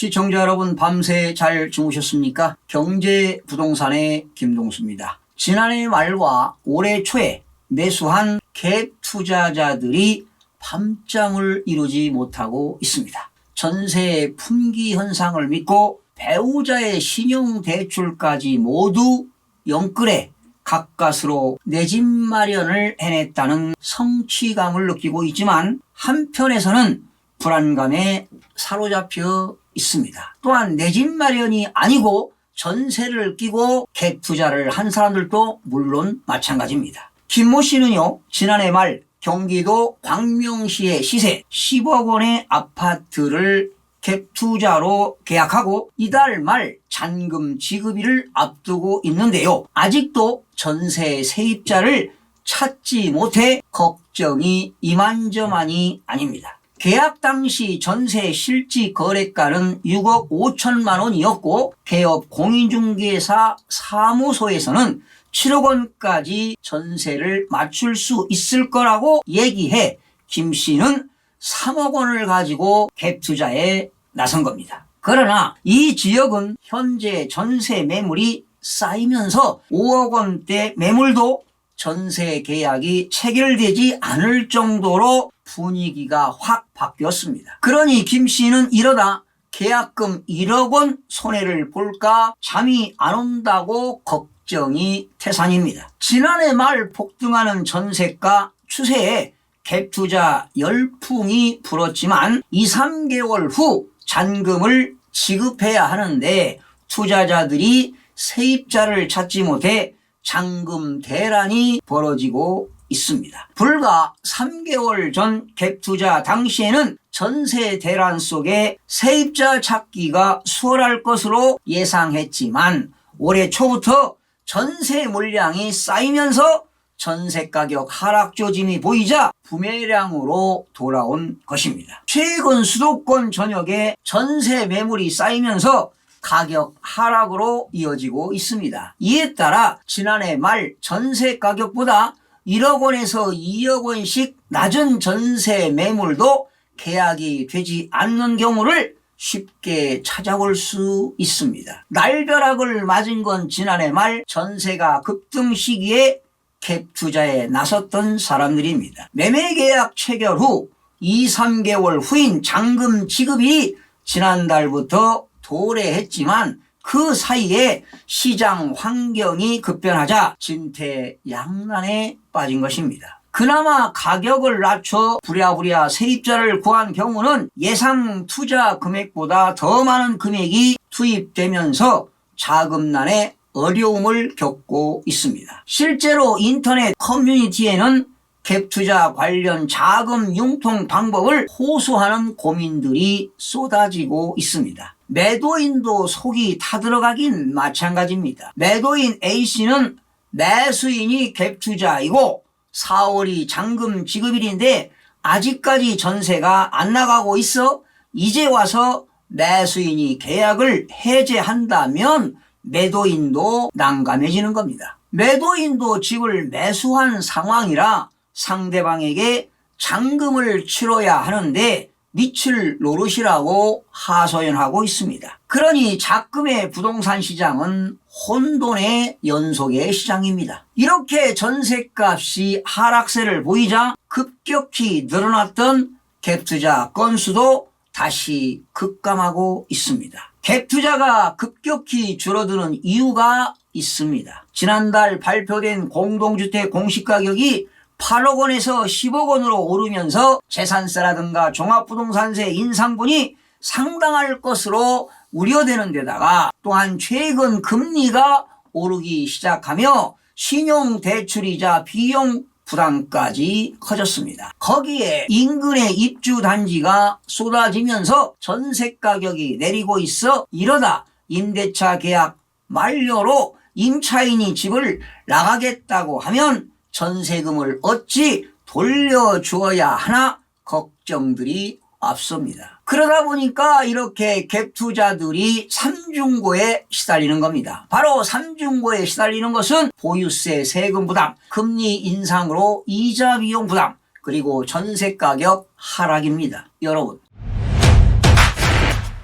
시청자 여러분 밤새 잘 주무셨습니까? 경제부동산의 김동수입니다. 지난해 말과 올해 초에 매수한 갭 투자자들이 밤잠을 이루지 못하고 있습니다. 전세 품귀 현상을 믿고 배우자의 신용대출까지 모두 영끌에 가까스로 내 집 마련을 해냈다는 성취감을 느끼고 있지만 한편에서는 불안감에 사로잡혀 있습니다. 또한 내 집 마련이 아니고 전세를 끼고 갭 투자를 한 사람들도 물론 마찬가지입니다. 김모 씨는요, 지난해 말 경기도 광명시의 시세 10억 원의 아파트를 갭 투자로 계약하고 이달 말 잔금 지급일을 앞두고 있는데요. 아직도 전세 세입자를 찾지 못해 걱정이 이만저만이 아닙니다. 계약 당시 전세 실지 거래가는 6억 5천만 원이었고 개업 공인중개사 사무소에서는 7억 원까지 전세를 맞출 수 있을 거라고 얘기해 김 씨는 3억 원을 가지고 갭 투자에 나선 겁니다. 그러나 이 지역은 현재 전세 매물이 쌓이면서 5억 원대 매물도 전세 계약이 체결되지 않을 정도로 분위기가 확 바뀌었습니다. 그러니 김 씨는 이러다 계약금 1억 원 손해를 볼까 잠이 안 온다고 걱정이 태산입니다. 지난해 말 폭등하는 전세가 추세에 갭 투자 열풍이 불었지만 2, 3개월 후 잔금을 지급해야 하는데 투자자들이 세입자를 찾지 못해 잔금 대란이 벌어지고 있습니다. 불과 3개월 전 갭 투자 당시에는 전세 대란 속에 세입자 찾기가 수월할 것으로 예상했지만 올해 초부터 전세 물량이 쌓이면서 전세 가격 하락 조짐이 보이자 부메랑으로 돌아온 것입니다. 최근 수도권 전역에 전세 매물이 쌓이면서 가격 하락으로 이어지고 있습니다. 이에 따라 지난해 말 전세 가격보다 1억 원에서 2억 원씩 낮은 전세 매물도 계약이 되지 않는 경우를 쉽게 찾아볼 수 있습니다. 날벼락을 맞은 건 지난해 말 전세가 급등 시기에 갭 투자에 나섰던 사람들입니다. 매매계약 체결 후 2, 3개월 후인 잔금 지급이 지난달부터 도래했지만 그 사이에 시장 환경이 급변하자 진퇴양난에 빠진 것입니다. 그나마 가격을 낮춰 부랴부랴 세입자를 구한 경우는 예상 투자 금액보다 더 많은 금액이 투입되면서 자금난에 어려움을 겪고 있습니다. 실제로 인터넷 커뮤니티에는 갭 투자 관련 자금 융통 방법을 호소하는 고민들이 쏟아지고 있습니다. 매도인도 속이 타들어가긴 마찬가지입니다. 매도인 A씨는 매수인이 갭 투자이고 4월이 잔금 지급일인데 아직까지 전세가 안 나가고 있어 이제 와서 매수인이 계약을 해제한다면 매도인도 난감해지는 겁니다. 매도인도 집을 매수한 상황이라 상대방에게 잔금을 치러야 하는데 미칠 노릇이라고 하소연하고 있습니다. 그러니 작금의 부동산 시장은 혼돈의 연속의 시장입니다. 이렇게 전셋값이 하락세를 보이자 급격히 늘어났던 갭 투자 건수도 다시 급감하고 있습니다. 갭 투자가 급격히 줄어드는 이유가 있습니다. 지난달 발표된 공동주택 공시가격이 8억 원에서 10억 원으로 오르면서 재산세라든가 종합부동산세 인상분이 상당할 것으로 우려되는 데다가 또한 최근 금리가 오르기 시작하며 신용대출이자 비용 부담까지 커졌습니다. 거기에 인근의 입주단지가 쏟아지면서 전세 가격이 내리고 있어 이러다 임대차 계약 만료로 임차인이 집을 나가겠다고 하면 전세금을 어찌 돌려주어야 하나 걱정들이 앞섭니다. 그러다 보니까 이렇게 갭 투자들이 삼중고에 시달리는 겁니다. 바로 삼중고에 시달리는 것은 보유세 세금 부담, 금리 인상으로 이자 비용 부담, 그리고 전세 가격 하락입니다. 여러분,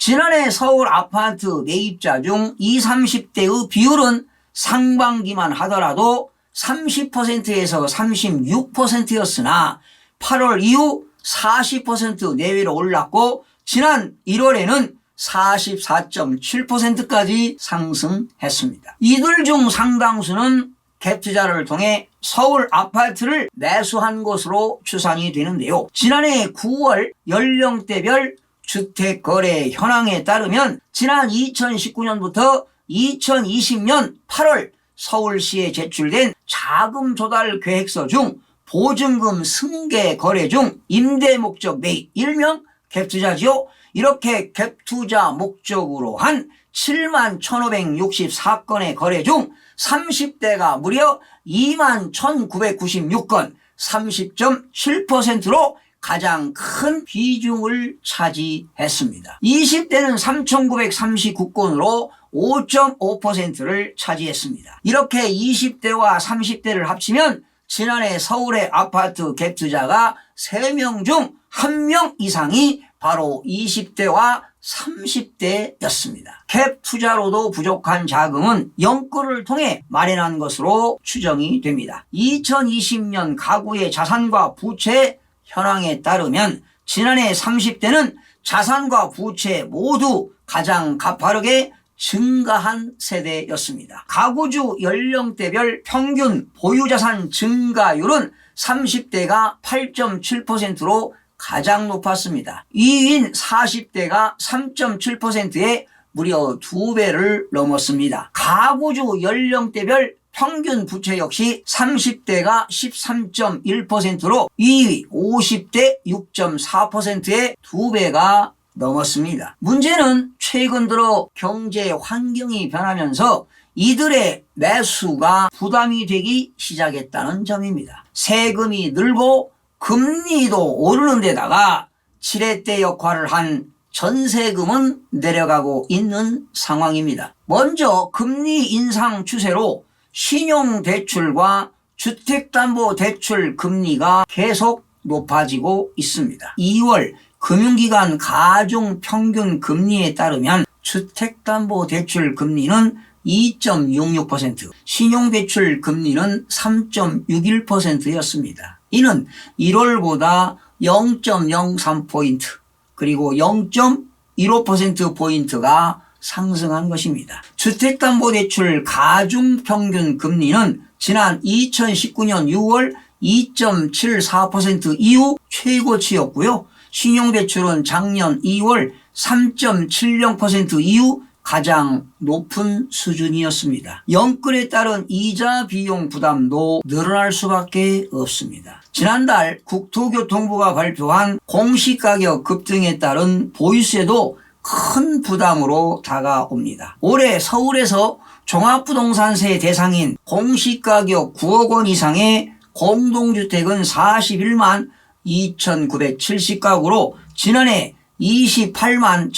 지난해 서울 아파트 매입자 중 20, 30대의 비율은 상반기만 하더라도 30%에서 36%였으나 8월 이후 40% 내외로 올랐고 지난 1월에는 44.7%까지 상승했습니다. 이들 중 상당수는 갭 투자를 통해 서울 아파트를 매수한 것으로 추산이 되는데요. 지난해 9월 연령대별 주택거래 현황에 따르면 지난 2019년부터 2020년 8월 서울시에 제출된 자금 조달 계획서 중 보증금 승계 거래 중 임대 목적 매입, 일명 갭투자지요. 이렇게 갭투자 목적으로 한 7만 1,564건의 거래 중 30대가 무려 2만 1,996건, 30.7%로 가장 큰 비중을 차지했습니다. 20대는 3,939건으로 5.5%를 차지했습니다. 이렇게 20대와 30대를 합치면 지난해 서울의 아파트 갭 투자가 3명 중 1명 이상이 바로 20대와 30대였습니다. 갭 투자로도 부족한 자금은 연끌을 통해 마련한 것으로 추정이 됩니다. 2020년 가구의 자산과 부채 현황에 따르면 지난해 30대는 자산과 부채 모두 가장 가파르게 증가한 세대였습니다. 가구주 연령대별 평균 보유자산 증가율은 30대가 8.7%로 가장 높았습니다. 2위인 40대가 3.7%에 무려 2배를 넘었습니다. 가구주 연령대별 평균 부채 역시 30대가 13.1%로 2위 50대 6.4%에 2배가 넘었습니다. 문제는 최근 들어 경제 환경이 변하면서 이들의 매수가 부담이 되기 시작했다는 점입니다. 세금이 늘고 금리도 오르는 데다가 지렛대 역할을 한 전세금은 내려가고 있는 상황입니다. 먼저 금리 인상 추세로 신용대출과 주택담보대출 금리가 계속 높아지고 있습니다. 2월 금융기관 가중평균 금리에 따르면 주택담보대출 금리는 2.66%, 신용대출 금리는 3.61%였습니다. 이는 1월보다 0.03포인트 그리고 0.15%포인트가 상승한 것입니다. 주택담보대출 가중평균 금리는 지난 2019년 6월 2.74% 이후 최고치였고요. 신용대출은 작년 2월 3.70% 이후 가장 높은 수준이었습니다. 연끌에 따른 이자 비용 부담도 늘어날 수밖에 없습니다. 지난달 국토교통부가 발표한 공시가격 급등에 따른 보유세도 큰 부담으로 다가옵니다. 올해 서울에서 종합부동산세 대상인 공시가격 9억 원 이상의 공동주택은 41만 2,970가구로 지난해 28만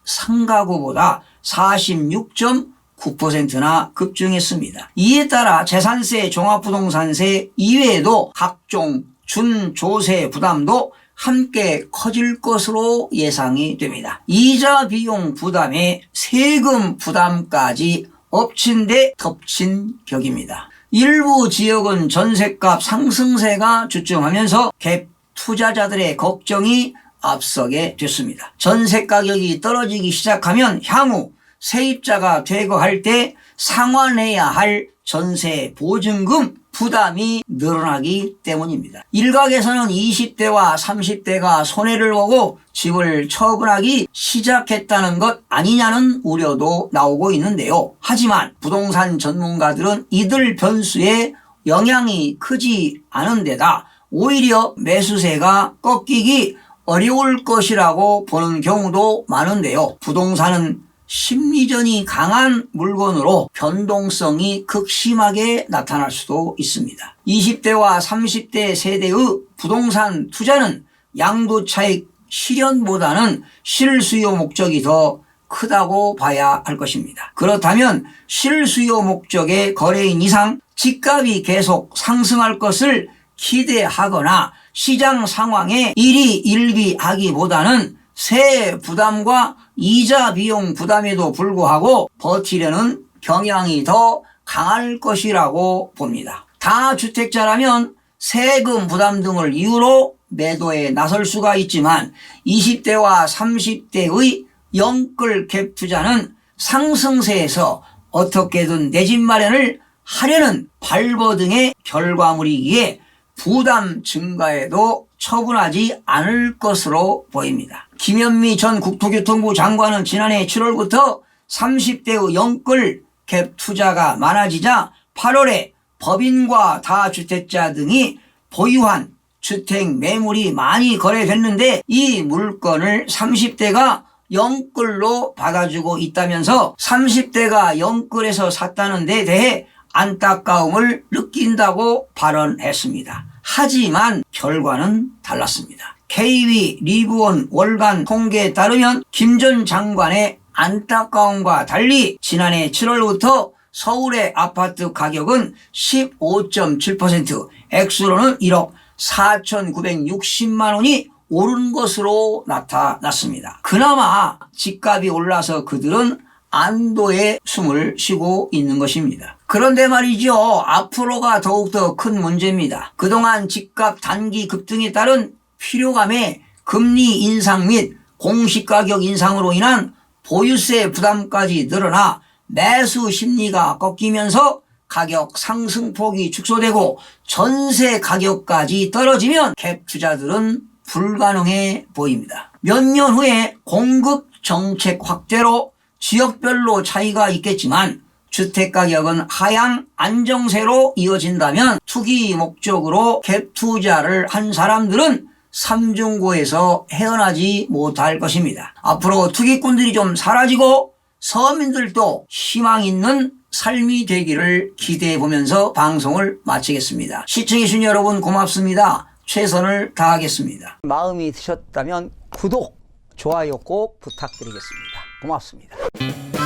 1,033가구보다 46.9%나 급증했습니다. 이에 따라 재산세, 종합부동산세 이외에도 각종 준조세 부담도 함께 커질 것으로 예상이 됩니다. 이자 비용 부담에 세금 부담까지 엎친 데 덮친 격입니다. 일부 지역은 전셋값 상승세가 주춤하면서 갭 투자자들의 걱정이 앞서게 됐습니다. 전세 가격이 떨어지기 시작하면 향후 세입자가 되거할 때 상환해야 할 전세 보증금 부담이 늘어나기 때문입니다. 일각에서는 20대와 30대가 손해를 보고 집을 처분하기 시작했다는 것 아니냐는 우려도 나오고 있는데요. 하지만 부동산 전문가들은 이들 변수에 영향이 크지 않은 데다 오히려 매수세가 꺾이기 어려울 것이라고 보는 경우도 많은데요. 부동산은 심리전이 강한 물건으로 변동성이 극심하게 나타날 수도 있습니다. 20대와 30대 세대의 부동산 투자는 양도차익 실현보다는 실수요 목적이 더 크다고 봐야 할 것입니다. 그렇다면 실수요 목적의 거래인 이상 집값이 계속 상승할 것을 기대하거나 시장 상황에 일희일비하기보다는 세 부담과 이자 비용 부담에도 불구하고 버티려는 경향이 더 강할 것이라고 봅니다. 다주택자라면 세금 부담 등을 이유로 매도에 나설 수가 있지만 20대와 30대의 영끌 갭 투자는 상승세에서 어떻게든 내 집 마련을 하려는 발버둥의 결과물이기에 부담 증가에도 처분하지 않을 것으로 보입니다. 김현미 전 국토교통부 장관은 지난해 7월부터 30대의 영끌 갭 투자가 많아지자 8월에 법인과 다주택자 등이 보유한 주택 매물이 많이 거래됐는데 이 물건을 30대가 영끌로 받아주고 있다면서 30대가 영끌에서 샀다는 데 대해 안타까움을 느낀다고 발언했습니다. 하지만 결과는 달랐습니다. KB 리브원 월간 통계에 따르면 김 전 장관의 안타까움과 달리 지난해 7월부터 서울의 아파트 가격은 15.7%, 액수로는 1억 4,960만 원이 오른 것으로 나타났습니다. 그나마 집값이 올라서 그들은 안도의 숨을 쉬고 있는 것입니다. 그런데 말이죠. 앞으로가 더욱더 큰 문제입니다. 그동안 집값 단기 급등에 따른 피로감에 금리 인상 및 공시가격 인상으로 인한 보유세 부담까지 늘어나 매수 심리가 꺾이면서 가격 상승폭이 축소되고 전세 가격까지 떨어지면 갭 투자들은 불가능해 보입니다. 몇 년 후에 공급 정책 확대로 지역별로 차이가 있겠지만 주택가격은 하향 안정세로 이어진다면 투기 목적으로 갭 투자를 한 사람들은 삼중고에서 헤어나지 못할 것입니다. 앞으로 투기꾼들이 좀 사라지고 서민들도 희망 있는 삶이 되기를 기대해 보면서 방송을 마치겠습니다. 시청해 주신 여러분 고맙습니다. 최선을 다하겠습니다. 마음이 드셨다면 구독, 좋아요 꼭 부탁드리겠습니다. 고맙습니다.